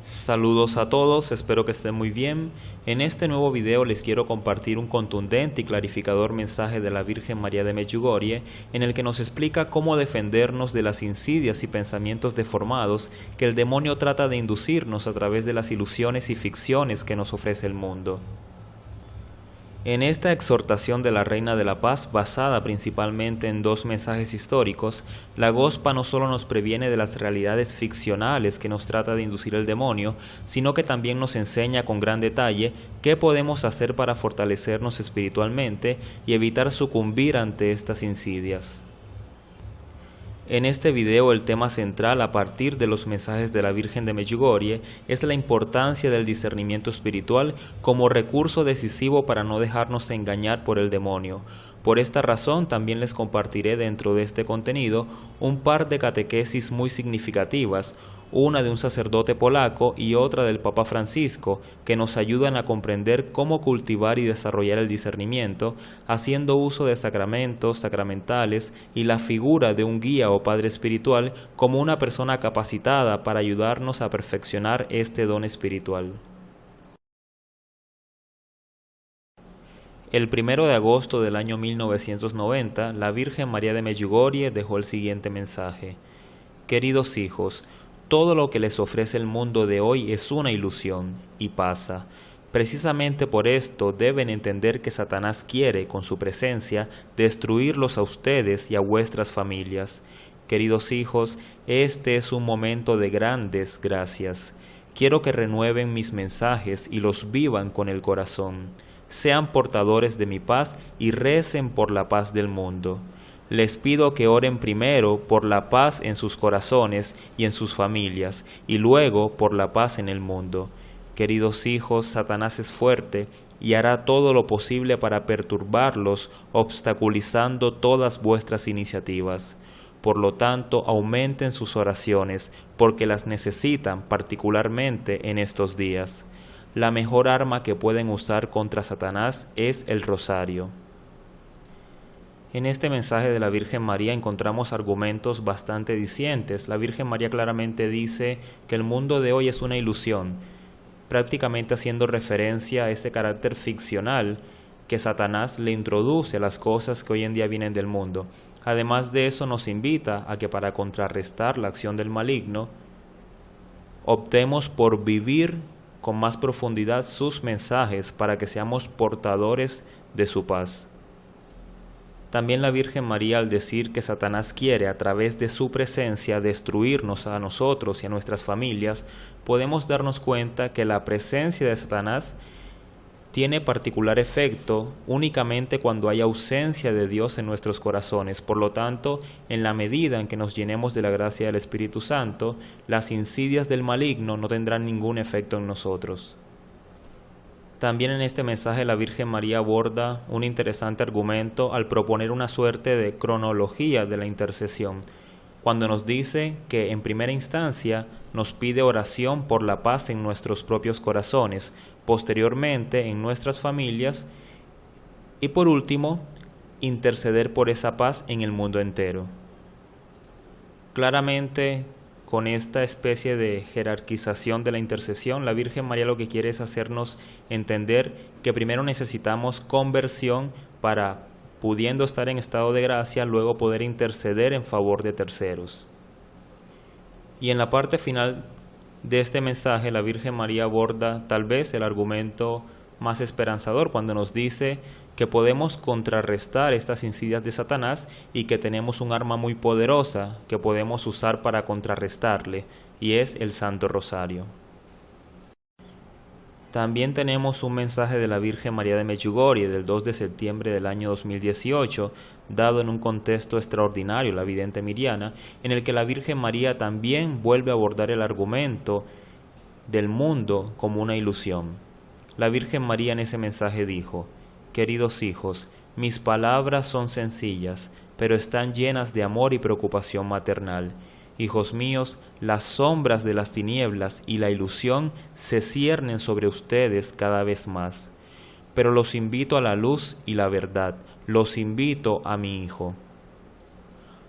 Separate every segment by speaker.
Speaker 1: Saludos a todos, espero que estén muy bien. En este nuevo video les quiero compartir un contundente y clarificador mensaje de la Virgen María de Medjugorje, en el que nos explica cómo defendernos de las insidias y pensamientos deformados que el demonio trata de inducirnos a través de las ilusiones y ficciones que nos ofrece el mundo. En esta exhortación de la Reina de la Paz, basada principalmente en dos mensajes históricos, la Gospa no solo nos previene de las realidades ficcionales que nos trata de inducir el demonio, sino que también nos enseña con gran detalle qué podemos hacer para fortalecernos espiritualmente y evitar sucumbir ante estas insidias. En este video el tema central a partir de los mensajes de la Virgen de Medjugorje es la importancia del discernimiento espiritual como recurso decisivo para no dejarnos engañar por el demonio. Por esta razón también les compartiré dentro de este contenido un par de catequesis muy significativas, una de un sacerdote polaco y otra del Papa Francisco, que nos ayudan a comprender cómo cultivar y desarrollar el discernimiento, haciendo uso de sacramentos, sacramentales y la figura de un guía o padre espiritual como una persona capacitada para ayudarnos a perfeccionar este don espiritual. El 1 de agosto del año 1990, la Virgen María de Medjugorje dejó el siguiente mensaje: Queridos hijos, todo lo que les ofrece el mundo de hoy es una ilusión y pasa. Precisamente por esto deben entender que Satanás quiere, con su presencia, destruirlos a ustedes y a vuestras familias. Queridos hijos, este es un momento de grandes gracias. Quiero que renueven mis mensajes y los vivan con el corazón. Sean portadores de mi paz y recen por la paz del mundo. Les pido que oren primero por la paz en sus corazones y en sus familias, y luego por la paz en el mundo. Queridos hijos, Satanás es fuerte y hará todo lo posible para perturbarlos, obstaculizando todas vuestras iniciativas. Por lo tanto, aumenten sus oraciones, porque las necesitan particularmente en estos días. La mejor arma que pueden usar contra Satanás es el rosario. En este mensaje de la Virgen María encontramos argumentos bastante dicientes. La Virgen María claramente dice que el mundo de hoy es una ilusión, prácticamente haciendo referencia a ese carácter ficcional que Satanás le introduce a las cosas que hoy en día vienen del mundo. Además de eso, nos invita a que para contrarrestar la acción del maligno, optemos por vivir con más profundidad sus mensajes para que seamos portadores de su paz. También la Virgen María, al decir que Satanás quiere a través de su presencia destruirnos a nosotros y a nuestras familias, podemos darnos cuenta que la presencia de Satanás tiene particular efecto únicamente cuando hay ausencia de Dios en nuestros corazones. Por lo tanto, en la medida en que nos llenemos de la gracia del Espíritu Santo, las insidias del maligno no tendrán ningún efecto en nosotros. También en este mensaje la Virgen María aborda un interesante argumento al proponer una suerte de cronología de la intercesión, cuando nos dice que en primera instancia nos pide oración por la paz en nuestros propios corazones, posteriormente en nuestras familias y por último, interceder por esa paz en el mundo entero. Claramente, con esta especie de jerarquización de la intercesión, la Virgen María lo que quiere es hacernos entender que primero necesitamos conversión para, pudiendo estar en estado de gracia, luego poder interceder en favor de terceros. Y en la parte final de este mensaje, la Virgen María aborda tal vez el argumento más esperanzador cuando nos dice que podemos contrarrestar estas insidias de Satanás y que tenemos un arma muy poderosa que podemos usar para contrarrestarle, y es el Santo Rosario. También tenemos un mensaje de la Virgen María de Medjugorje del 2 de septiembre del año 2018, dado en un contexto extraordinario, la vidente Miriana, en el que la Virgen María también vuelve a abordar el argumento del mundo como una ilusión. La Virgen María en ese mensaje dijo: Queridos hijos, mis palabras son sencillas, pero están llenas de amor y preocupación maternal. Hijos míos, las sombras de las tinieblas y la ilusión se ciernen sobre ustedes cada vez más. Pero los invito a la luz y la verdad, los invito a mi Hijo.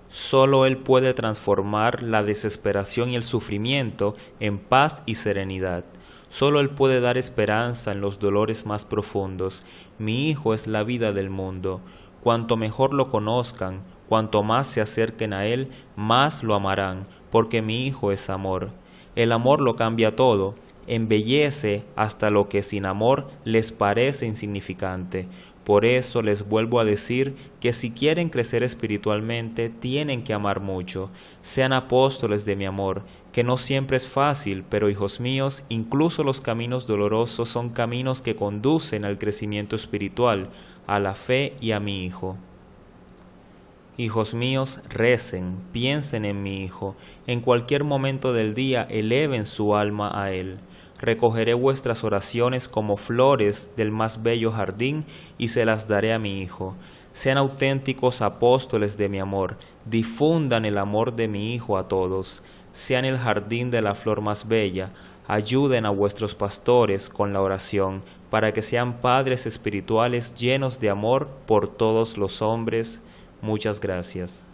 Speaker 1: Solo Él puede transformar la desesperación y el sufrimiento en paz y serenidad. Solo Él puede dar esperanza en los dolores más profundos. Mi Hijo es la vida del mundo. Cuanto mejor lo conozcan, cuanto más se acerquen a Él, más lo amarán, porque mi Hijo es amor. El amor lo cambia todo, embellece hasta lo que sin amor les parece insignificante. Por eso les vuelvo a decir que si quieren crecer espiritualmente, tienen que amar mucho. Sean apóstoles de mi amor, que no siempre es fácil, pero hijos míos, incluso los caminos dolorosos son caminos que conducen al crecimiento espiritual, a la fe y a mi Hijo. Hijos míos, recen, piensen en mi Hijo, en cualquier momento del día eleven su alma a Él. Recogeré vuestras oraciones como flores del más bello jardín y se las daré a mi Hijo. Sean auténticos apóstoles de mi amor, difundan el amor de mi Hijo a todos. Sean el jardín de la flor más bella, ayuden a vuestros pastores con la oración, para que sean padres espirituales llenos de amor por todos los hombres. Muchas gracias.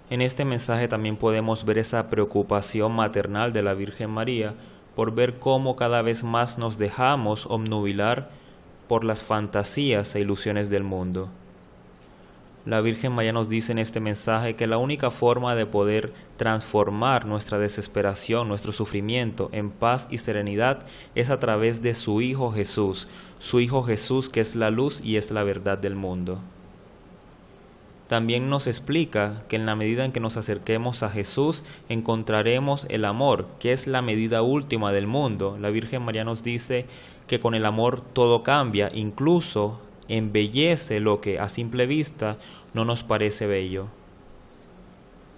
Speaker 1: En este mensaje también podemos ver esa preocupación maternal de la Virgen María por ver cómo cada vez más nos dejamos obnubilar por las fantasías e ilusiones del mundo. La Virgen María nos dice en este mensaje que la única forma de poder transformar nuestra desesperación, nuestro sufrimiento en paz y serenidad es a través de su Hijo Jesús que es la luz y es la verdad del mundo. También nos explica que en la medida en que nos acerquemos a Jesús encontraremos el amor, que es la medida última del mundo. La Virgen María nos dice que con el amor todo cambia, incluso embellece lo que a simple vista no nos parece bello.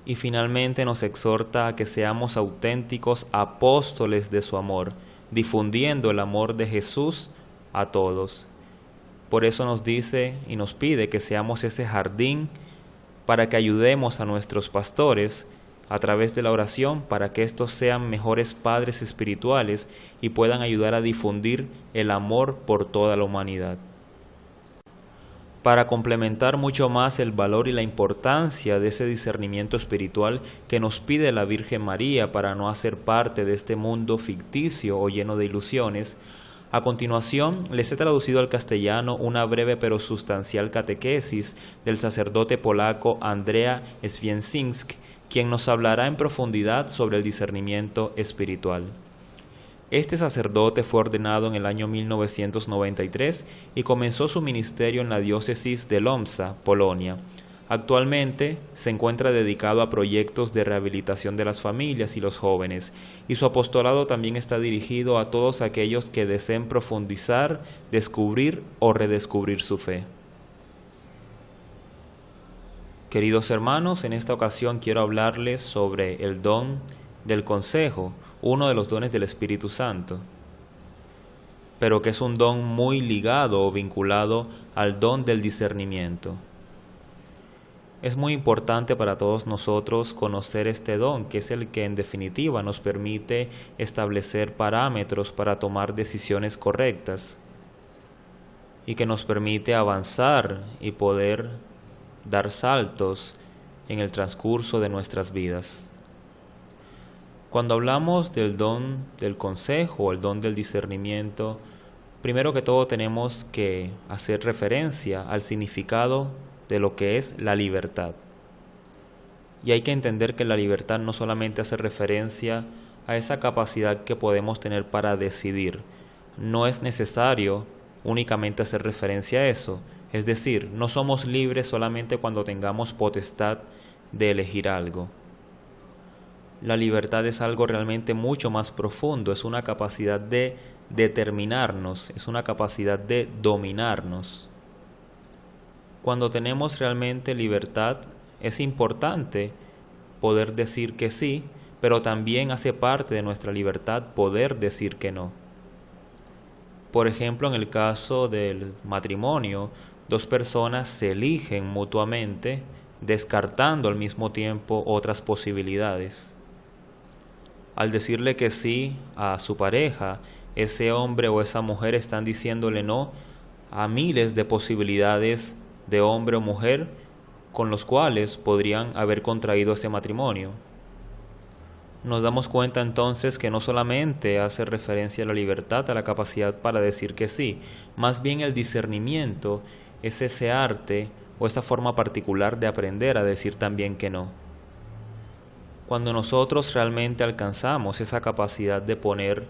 Speaker 1: Y finalmente nos exhorta a que seamos auténticos apóstoles de su amor, difundiendo el amor de Jesús a todos. Por eso nos dice y nos pide que seamos ese jardín para que ayudemos a nuestros pastores a través de la oración para que estos sean mejores padres espirituales y puedan ayudar a difundir el amor por toda la humanidad. Para complementar mucho más el valor y la importancia de ese discernimiento espiritual que nos pide la Virgen María para no hacer parte de este mundo ficticio o lleno de ilusiones, a continuación, les he traducido al castellano una breve pero sustancial catequesis del sacerdote polaco Andrea Swięcicki, quien nos hablará en profundidad sobre el discernimiento espiritual. Este sacerdote fue ordenado en el año 1993 y comenzó su ministerio en la diócesis de Łomża, Polonia. Actualmente se encuentra dedicado a proyectos de rehabilitación de las familias y los jóvenes, y su apostolado también está dirigido a todos aquellos que deseen profundizar, descubrir o redescubrir su fe. Queridos hermanos, en esta ocasión quiero hablarles sobre el don del consejo, uno de los dones del Espíritu Santo, pero que es un don muy ligado o vinculado al don del discernimiento. Es muy importante para todos nosotros conocer este don, que es el que en definitiva nos permite establecer parámetros para tomar decisiones correctas y que nos permite avanzar y poder dar saltos en el transcurso de nuestras vidas. Cuando hablamos del don del consejo o el don del discernimiento, primero que todo tenemos que hacer referencia al significado de lo que es la libertad. Y hay que entender que la libertad no solamente hace referencia a esa capacidad que podemos tener para decidir. No es necesario únicamente hacer referencia a eso. Es decir, no somos libres solamente cuando tengamos potestad de elegir algo. La libertad es algo realmente mucho más profundo, es una capacidad de determinarnos, es una capacidad de dominarnos. Cuando tenemos realmente libertad, es importante poder decir que sí, pero también hace parte de nuestra libertad poder decir que no. Por ejemplo, en el caso del matrimonio, dos personas se eligen mutuamente, descartando al mismo tiempo otras posibilidades. Al decirle que sí a su pareja, ese hombre o esa mujer están diciéndole no a miles de posibilidades de hombre o mujer con los cuales podrían haber contraído ese matrimonio. Nos damos cuenta entonces que no solamente hace referencia a la libertad, a la capacidad para decir que sí, más bien el discernimiento es ese arte o esa forma particular de aprender a decir también que no. Cuando nosotros realmente alcanzamos esa capacidad de poner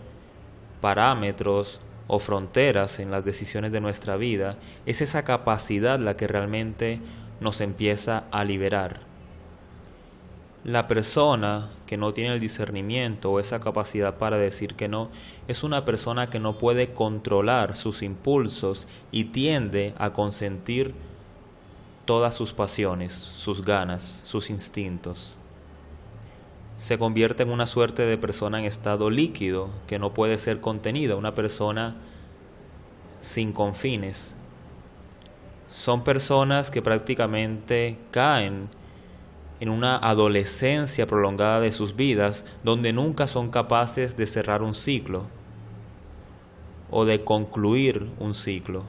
Speaker 1: parámetros o fronteras en las decisiones de nuestra vida, es esa capacidad la que realmente nos empieza a liberar. La persona que no tiene el discernimiento o esa capacidad para decir que no, es una persona que no puede controlar sus impulsos y tiende a consentir todas sus pasiones, sus ganas, sus instintos. Se convierte en una suerte de persona en estado líquido que no puede ser contenida, una persona sin confines. Son personas que prácticamente caen en una adolescencia prolongada de sus vidas, donde nunca son capaces de cerrar un ciclo o de concluir un ciclo.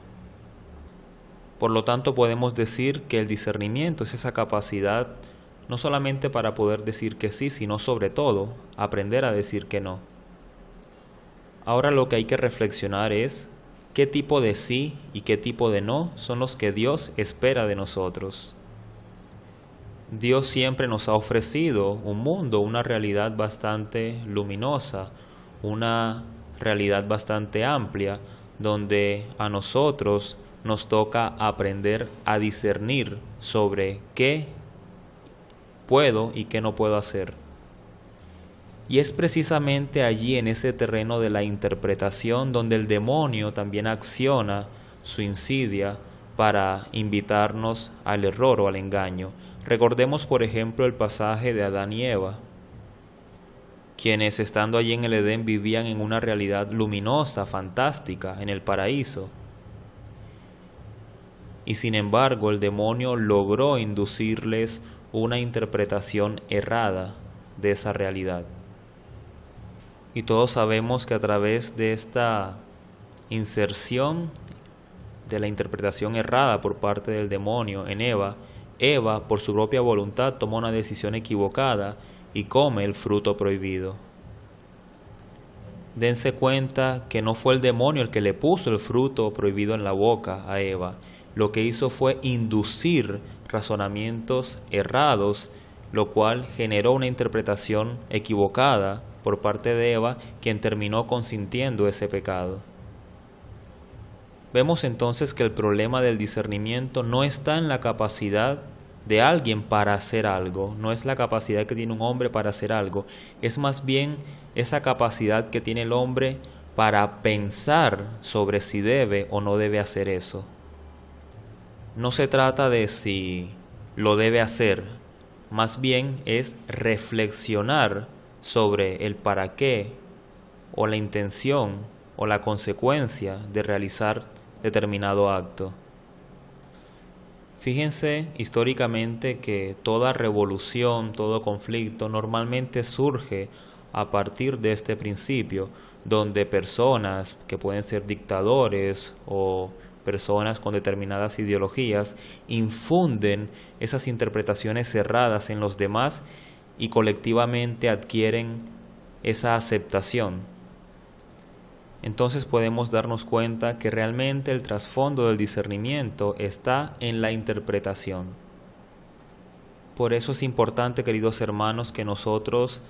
Speaker 1: Por lo tanto, podemos decir que el discernimiento es esa capacidad no solamente para poder decir que sí, sino sobre todo aprender a decir que no. Ahora lo que hay que reflexionar es qué tipo de sí y qué tipo de no son los que Dios espera de nosotros. Dios siempre nos ha ofrecido un mundo, una realidad bastante luminosa, una realidad bastante amplia, donde a nosotros nos toca aprender a discernir sobre qué puedo y qué no puedo hacer. Y es precisamente allí, en ese terreno de la interpretación, donde el demonio también acciona su insidia para invitarnos al error o al engaño. Recordemos, por ejemplo, el pasaje de Adán y Eva, quienes estando allí en el Edén vivían en una realidad luminosa, fantástica, en el paraíso. Y sin embargo, el demonio logró inducirles una interpretación errada de esa realidad. Y todos sabemos que a través de esta inserción de la interpretación errada por parte del demonio en Eva, Eva por su propia voluntad toma una decisión equivocada y come el fruto prohibido. Dense cuenta que no fue el demonio el que le puso el fruto prohibido en la boca a Eva. Lo que hizo fue inducir razonamientos errados, lo cual generó una interpretación equivocada por parte de Eva, quien terminó consintiendo ese pecado. Vemos entonces que el problema del discernimiento no está en la capacidad de alguien para hacer algo, no es la capacidad que tiene un hombre para hacer algo, es más bien esa capacidad que tiene el hombre para pensar sobre si debe o no debe hacer eso. No se trata de si lo debe hacer, más bien es reflexionar sobre el para qué o la intención o la consecuencia de realizar determinado acto. Fíjense históricamente que toda revolución, todo conflicto normalmente surge a partir de este principio, donde personas que pueden ser dictadores o personas con determinadas ideologías infunden esas interpretaciones erradas en los demás y colectivamente adquieren esa aceptación. Entonces podemos darnos cuenta que realmente el trasfondo del discernimiento está en la interpretación. Por eso es importante, queridos hermanos, que nosotros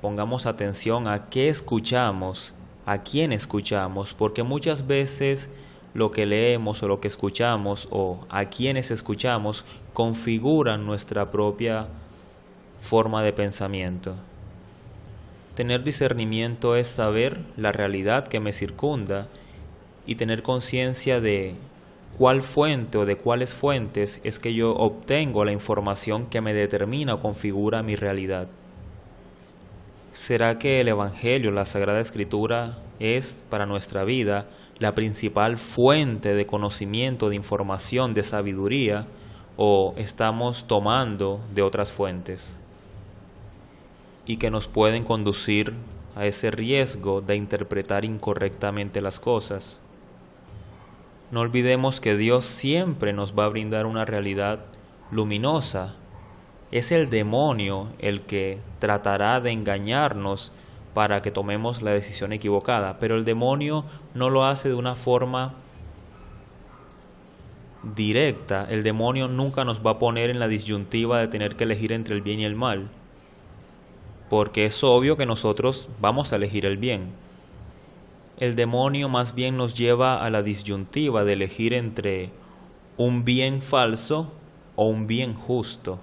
Speaker 1: pongamos atención a qué escuchamos, a quién escuchamos, porque muchas veces lo que leemos o lo que escuchamos o a quienes escuchamos configuran nuestra propia forma de pensamiento. Tener discernimiento es saber la realidad que me circunda y tener conciencia de cuál fuente o de cuáles fuentes es que yo obtengo la información que me determina o configura mi realidad. ¿Será que el Evangelio, la Sagrada Escritura, es para nuestra vida la principal fuente de conocimiento, de información, de sabiduría, o estamos tomando de otras fuentes y que nos pueden conducir a ese riesgo de interpretar incorrectamente las cosas? No olvidemos que Dios siempre nos va a brindar una realidad luminosa. Es el demonio el que tratará de engañarnos para que tomemos la decisión equivocada, pero el demonio no lo hace de una forma directa. El demonio nunca nos va a poner en la disyuntiva de tener que elegir entre el bien y el mal, porque es obvio que nosotros vamos a elegir el bien. El demonio más bien nos lleva a la disyuntiva de elegir entre un bien falso o un bien justo.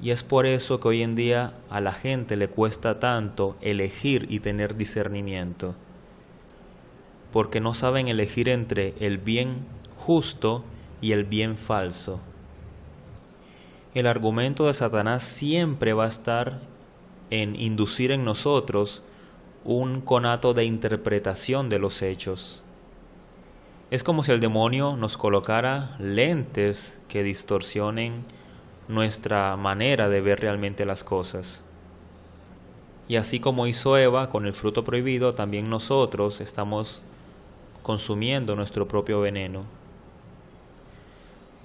Speaker 1: Y es por eso que hoy en día a la gente le cuesta tanto elegir y tener discernimiento, porque no saben elegir entre el bien justo y el bien falso. El argumento de Satanás siempre va a estar en inducir en nosotros un conato de interpretación de los hechos. Es como si el demonio nos colocara lentes que distorsionen nuestra manera de ver realmente las cosas. Y así como hizo Eva con el fruto prohibido, también nosotros estamos consumiendo nuestro propio veneno.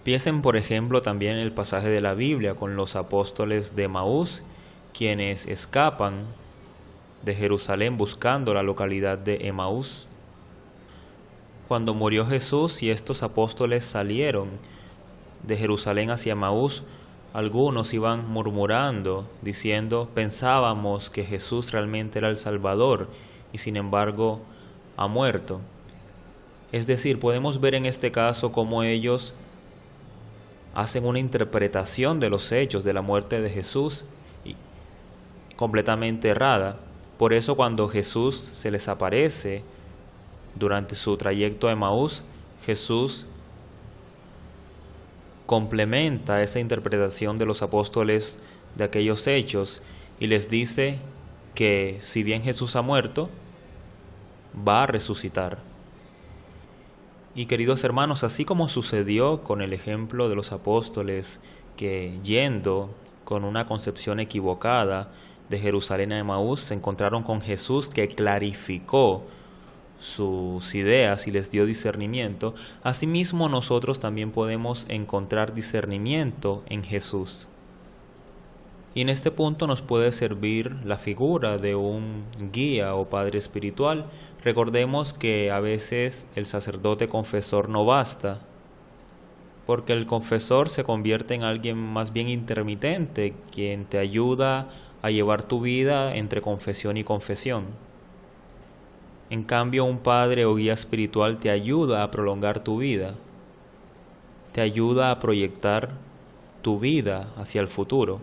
Speaker 1: Piensen, por ejemplo, también en el pasaje de la Biblia con los apóstoles de Emaús, quienes escapan de Jerusalén buscando la localidad de Emaús. Cuando murió Jesús y estos apóstoles salieron de Jerusalén hacia Emaús, algunos iban murmurando, diciendo: pensábamos que Jesús realmente era el Salvador y sin embargo ha muerto. Es decir, podemos ver en este caso cómo ellos hacen una interpretación de los hechos de la muerte de Jesús completamente errada. Por eso cuando Jesús se les aparece durante su trayecto a Emaús, Jesús complementa esa interpretación de los apóstoles de aquellos hechos y les dice que si bien Jesús ha muerto, va a resucitar. Y queridos hermanos, así como sucedió con el ejemplo de los apóstoles que yendo con una concepción equivocada de Jerusalén a Emaús se encontraron con Jesús que clarificó sus ideas y les dio discernimiento, asimismo nosotros también podemos encontrar discernimiento en Jesús. Y en este punto nos puede servir la figura de un guía o padre espiritual. Recordemos que a veces el sacerdote confesor no basta, porque el confesor se convierte en alguien más bien intermitente, quien te ayuda a llevar tu vida entre confesión y confesión. En cambio, un padre o guía espiritual te ayuda a prolongar tu vida, te ayuda a proyectar tu vida hacia el futuro.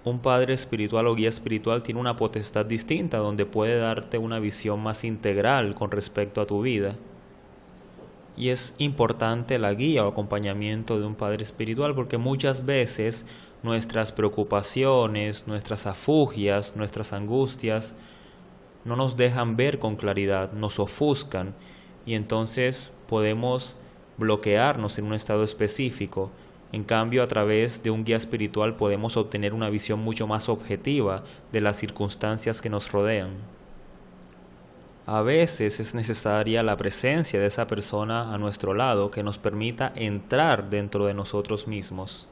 Speaker 1: Un padre espiritual o guía espiritual tiene una potestad distinta donde puede darte una visión más integral con respecto a tu vida. Y es importante la guía o acompañamiento de un padre espiritual porque muchas veces nuestras preocupaciones, nuestras afugias, nuestras angustias no nos dejan ver con claridad, nos ofuscan y entonces podemos bloquearnos en un estado específico. En cambio, a través de un guía espiritual podemos obtener una visión mucho más objetiva de las circunstancias que nos rodean. A veces es necesaria la presencia de esa persona a nuestro lado que nos permita entrar dentro de nosotros mismos.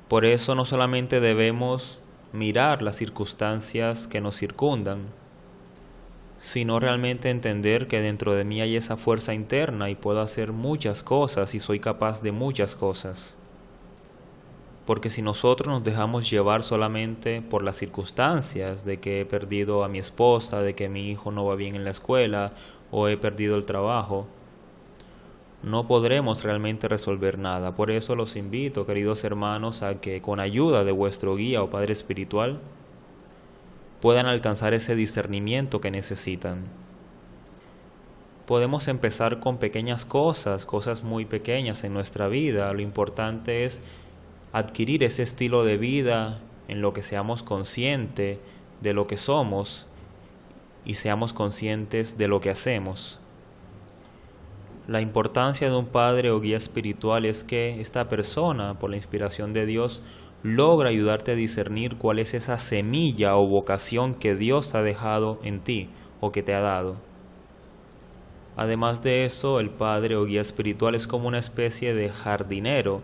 Speaker 1: Por eso no solamente debemos mirar las circunstancias que nos circundan, sino realmente entender que dentro de mí hay esa fuerza interna y puedo hacer muchas cosas y soy capaz de muchas cosas. Porque si nosotros nos dejamos llevar solamente por las circunstancias de que he perdido a mi esposa, de que mi hijo no va bien en la escuela o he perdido el trabajo, no podremos realmente resolver nada. Por eso los invito, queridos hermanos, a que con ayuda de vuestro guía o padre espiritual puedan alcanzar ese discernimiento que necesitan. Podemos empezar con pequeñas cosas muy pequeñas en nuestra vida. Lo importante es adquirir ese estilo de vida en lo que seamos conscientes de lo que somos y seamos conscientes de lo que hacemos. La importancia de un padre o guía espiritual es que esta persona, por la inspiración de Dios, logra ayudarte a discernir cuál es esa semilla o vocación que Dios ha dejado en ti o que te ha dado. Además de eso, el padre o guía espiritual es como una especie de jardinero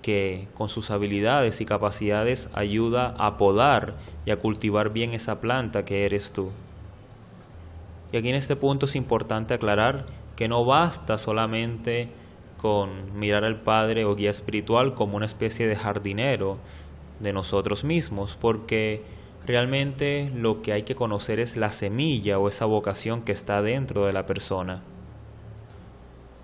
Speaker 1: que con sus habilidades y capacidades ayuda a podar y a cultivar bien esa planta que eres tú. Y aquí en este punto es importante aclarar que no basta solamente con mirar al padre o guía espiritual como una especie de jardinero de nosotros mismos, porque realmente lo que hay que conocer es la semilla o esa vocación que está dentro de la persona.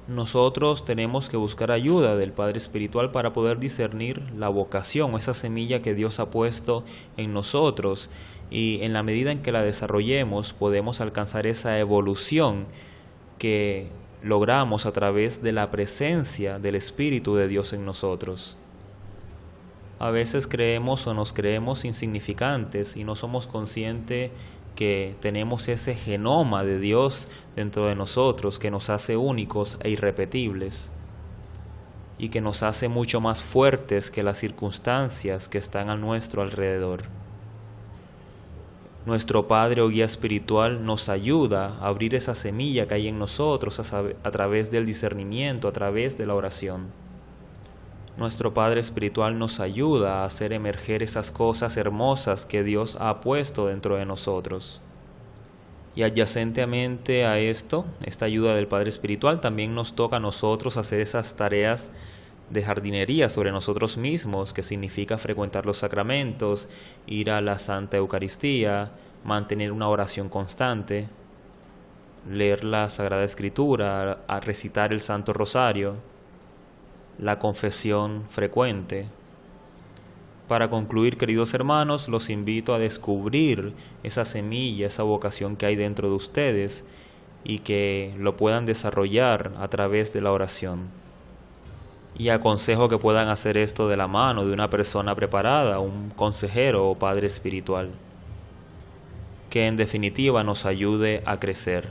Speaker 1: Nosotros tenemos que buscar ayuda del Padre Espiritual para poder discernir la vocación, esa semilla que Dios ha puesto en nosotros, y en la medida en que la desarrollemos podemos alcanzar esa evolución que logramos a través de la presencia del Espíritu de Dios en nosotros. A veces creemos o nos creemos insignificantes y no somos conscientes que tenemos ese genoma de Dios dentro de nosotros que nos hace únicos e irrepetibles y que nos hace mucho más fuertes que las circunstancias que están a nuestro alrededor. Nuestro Padre o guía espiritual nos ayuda a abrir esa semilla que hay en nosotros a través del discernimiento, a través de la oración. Nuestro Padre Espiritual nos ayuda a hacer emerger esas cosas hermosas que Dios ha puesto dentro de nosotros. Y adyacentemente a esto, esta ayuda del Padre Espiritual, también nos toca a nosotros hacer esas tareas de jardinería sobre nosotros mismos, que significa frecuentar los sacramentos, ir a la Santa Eucaristía, mantener una oración constante, leer la Sagrada Escritura, a recitar el Santo Rosario, la confesión frecuente. Para concluir, queridos hermanos, los invito a descubrir esa semilla, esa vocación que hay dentro de ustedes y que lo puedan desarrollar a través de la oración. Y aconsejo que puedan hacer esto de la mano de una persona preparada, un consejero o padre espiritual, que en definitiva nos ayude a crecer.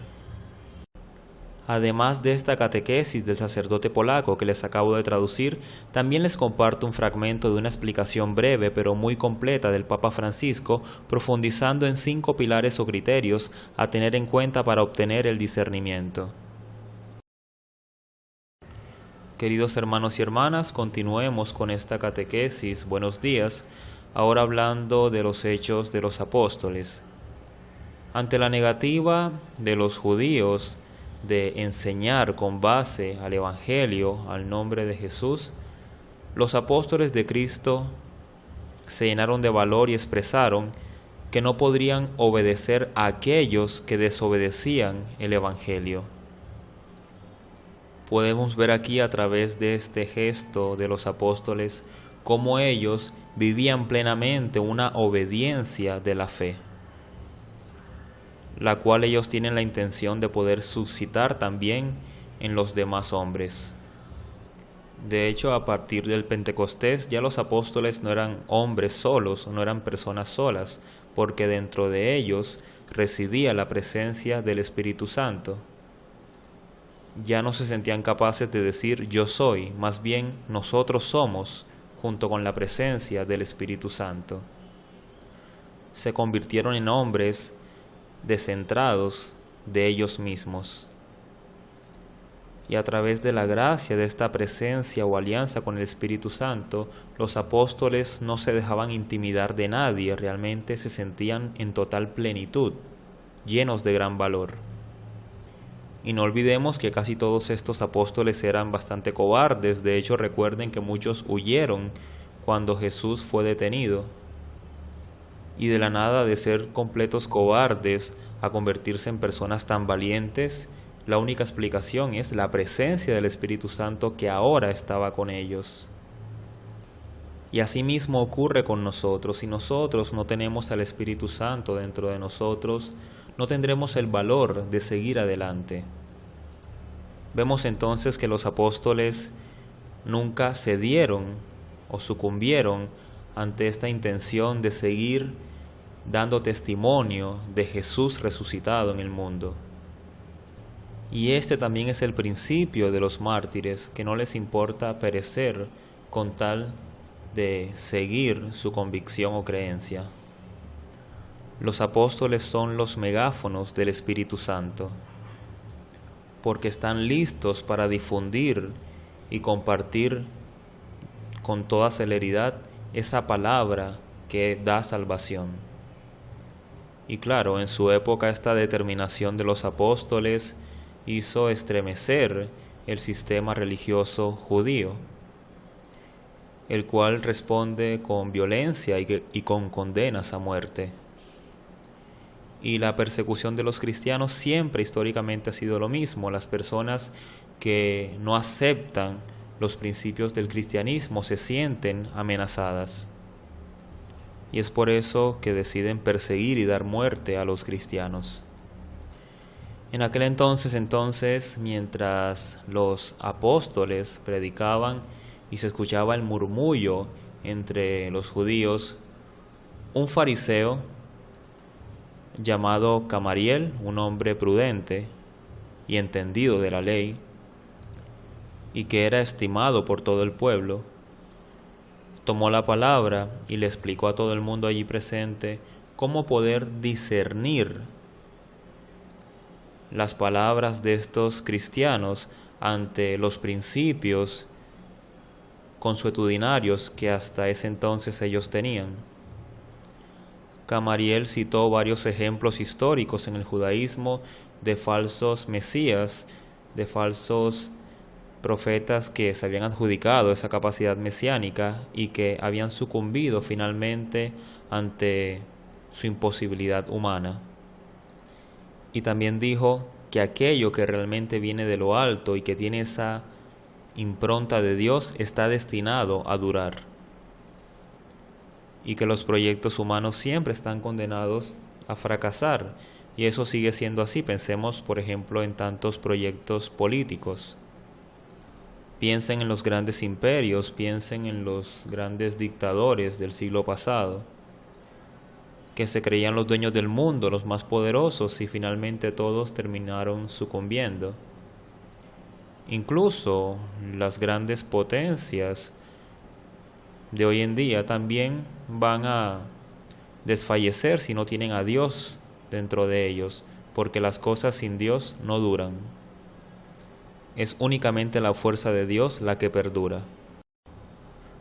Speaker 1: Además de esta catequesis del sacerdote polaco que les acabo de traducir, también les comparto un fragmento de una explicación breve pero muy completa del Papa Francisco, profundizando en 5 pilares o criterios a tener en cuenta para obtener el discernimiento. Queridos hermanos y hermanas, continuemos con esta catequesis. Buenos días, ahora hablando de los hechos de los apóstoles. Ante la negativa de los judíos de enseñar con base al Evangelio, al nombre de Jesús, los apóstoles de Cristo se llenaron de valor y expresaron que no podrían obedecer a aquellos que desobedecían el Evangelio. Podemos ver aquí a través de este gesto de los apóstoles cómo ellos vivían plenamente una obediencia de la fe, la cual ellos tienen la intención de poder suscitar también en los demás hombres. De hecho, a partir del Pentecostés ya los apóstoles no eran hombres solos, no eran personas solas, porque dentro de ellos residía la presencia del Espíritu Santo. Ya no se sentían capaces de decir yo soy, más bien nosotros somos, junto con la presencia del Espíritu Santo. Se convirtieron en hombres descentrados de ellos mismos. Y a través de la gracia de esta presencia o alianza con el Espíritu Santo, los apóstoles no se dejaban intimidar de nadie, realmente se sentían en total plenitud, llenos de gran valor. Y no olvidemos que casi todos estos apóstoles eran bastante cobardes, de hecho recuerden que muchos huyeron cuando Jesús fue detenido. Y de la nada de ser completos cobardes a convertirse en personas tan valientes, la única explicación es la presencia del Espíritu Santo que ahora estaba con ellos. Y asimismo ocurre con nosotros. Si nosotros no tenemos al Espíritu Santo dentro de nosotros, no tendremos el valor de seguir adelante. Vemos entonces que los apóstoles nunca cedieron o sucumbieron ante esta intención de seguir dando testimonio de Jesús resucitado en el mundo. Y este también es el principio de los mártires, que no les importa perecer con tal de seguir su convicción o creencia. Los apóstoles son los megáfonos del Espíritu Santo. porque están listos para difundir y compartir con toda celeridad esa palabra que da salvación. Y claro, en su época esta determinación de los apóstoles hizo estremecer el sistema religioso judío, el cual responde con violencia y con condenas a muerte. Y la persecución de los cristianos siempre históricamente ha sido lo mismo. Las personas que no aceptan los principios del cristianismo se sienten amenazadas. Y es por eso que deciden perseguir y dar muerte a los cristianos. En aquel entonces, mientras los apóstoles predicaban y se escuchaba el murmullo entre los judíos, un fariseo llamado Gamaliel, un hombre prudente y entendido de la ley, y que era estimado por todo el pueblo, tomó la palabra y le explicó a todo el mundo allí presente cómo poder discernir las palabras de estos cristianos ante los principios consuetudinarios que hasta ese entonces ellos tenían. Gamaliel citó varios ejemplos históricos en el judaísmo de falsos mesías, de falsos profetas que se habían adjudicado esa capacidad mesiánica y que habían sucumbido finalmente ante su imposibilidad humana. Y también dijo que aquello que realmente viene de lo alto y que tiene esa impronta de Dios está destinado a durar, y que los proyectos humanos siempre están condenados a fracasar, y eso sigue siendo así. Pensemos, por ejemplo, en tantos proyectos políticos. Piensen en los grandes imperios, piensen en los grandes dictadores del siglo pasado, que se creían los dueños del mundo, los más poderosos, y finalmente todos terminaron sucumbiendo. Incluso las grandes potencias de hoy en día también van a desfallecer si no tienen a Dios dentro de ellos, porque las cosas sin Dios no duran. Es únicamente la fuerza de Dios la que perdura.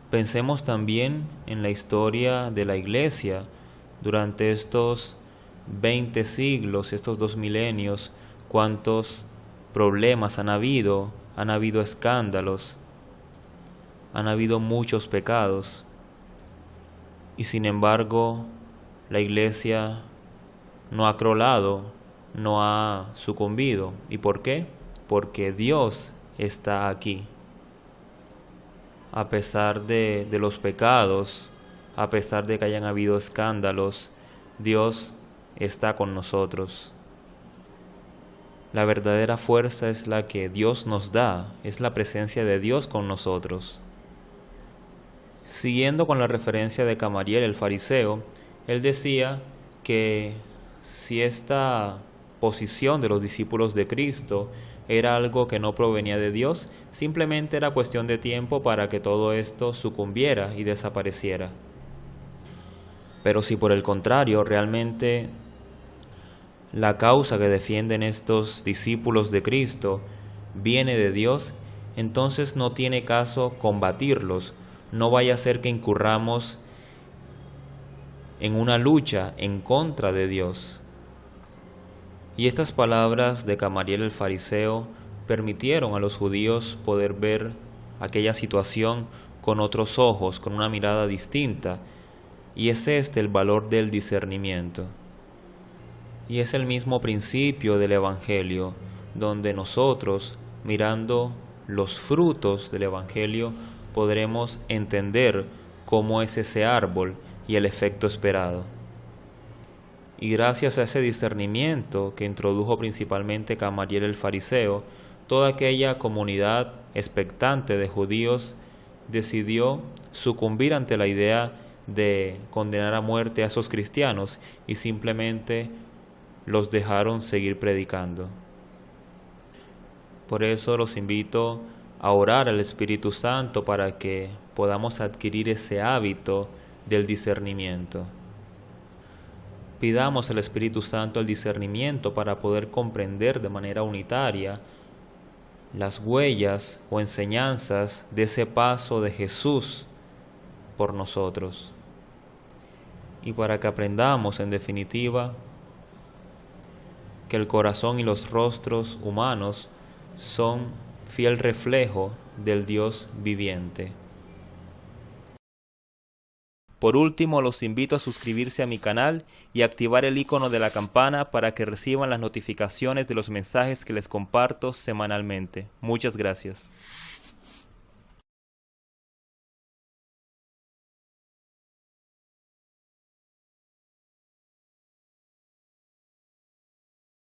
Speaker 1: Pensemos también en la historia de la Iglesia durante estos 20 siglos, estos 2 milenios, cuántos problemas han habido escándalos, han habido muchos pecados, y sin embargo la Iglesia no ha crolado, no ha sucumbido. ¿Y por qué? Porque Dios está aquí. A pesar de los pecados, a pesar de que hayan habido escándalos, Dios está con nosotros. La verdadera fuerza es la que Dios nos da, es la presencia de Dios con nosotros. Siguiendo con la referencia de Gamaliel el fariseo, él decía que si esta posición de los discípulos de Cristo era algo que no provenía de Dios, simplemente era cuestión de tiempo para que todo esto sucumbiera y desapareciera. Pero si por el contrario realmente la causa que defienden estos discípulos de Cristo viene de Dios, entonces no tiene caso combatirlos. No vaya a ser que incurramos en una lucha en contra de Dios. Y estas palabras de Gamaliel el fariseo permitieron a los judíos poder ver aquella situación con otros ojos, con una mirada distinta. Y es este el valor del discernimiento. Y es el mismo principio del Evangelio, donde nosotros, mirando los frutos del Evangelio, podremos entender cómo es ese árbol y el efecto esperado. Y gracias a ese discernimiento que introdujo principalmente Gamaliel el fariseo, toda aquella comunidad expectante de judíos decidió sucumbir ante la idea de condenar a muerte a esos cristianos y simplemente los dejaron seguir predicando. Por eso los invito a orar al Espíritu Santo para que podamos adquirir ese hábito del discernimiento. Pidamos al Espíritu Santo el discernimiento para poder comprender de manera unitaria las huellas o enseñanzas de ese paso de Jesús por nosotros. Y para que aprendamos, en definitiva, que el corazón y los rostros humanos son fiel reflejo del Dios viviente. Por último, los invito a suscribirse a mi canal y activar el icono de la campana para que reciban las notificaciones de los mensajes que les comparto semanalmente. Muchas gracias.